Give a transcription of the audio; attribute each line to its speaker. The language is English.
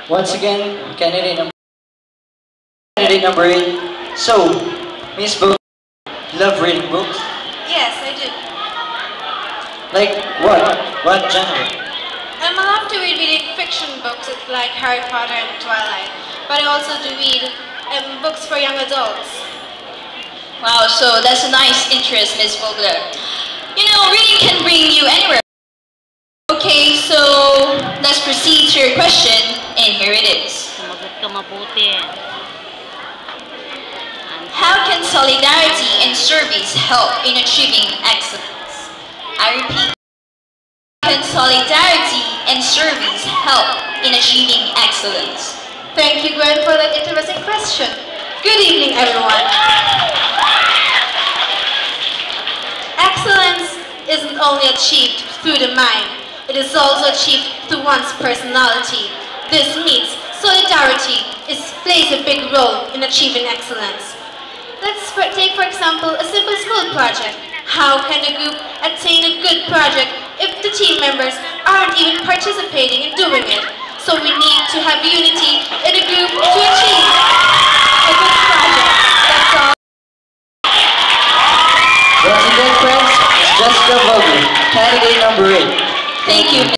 Speaker 1: Once again, candidate number 8. So, Miss Book, you love reading books?
Speaker 2: Yes, I do.
Speaker 1: Like what? What genre?
Speaker 2: I love to reading fiction books like Harry Potter and Twilight, but I also do read books for young adults.
Speaker 3: Wow, so that's a nice interest, Miss Vogler. You know, reading can bring you anywhere. Okay, so let's proceed to your question, and here it is.
Speaker 4: Sumagot ka mabuti.
Speaker 3: How can solidarity and service help in achieving excellence? I repeat, how can solidarity and service help in achieving excellence?
Speaker 2: Thank you, Gwen, for that interesting question. Good evening, everyone. Excellence isn't only achieved through the mind, it is also achieved through one's personality. This means solidarity plays a big role in achieving excellence. Let's take, for example, a simple school project. How can a group attain a good project if the team members aren't even participating in doing it? So we need to have unity in a group to achieve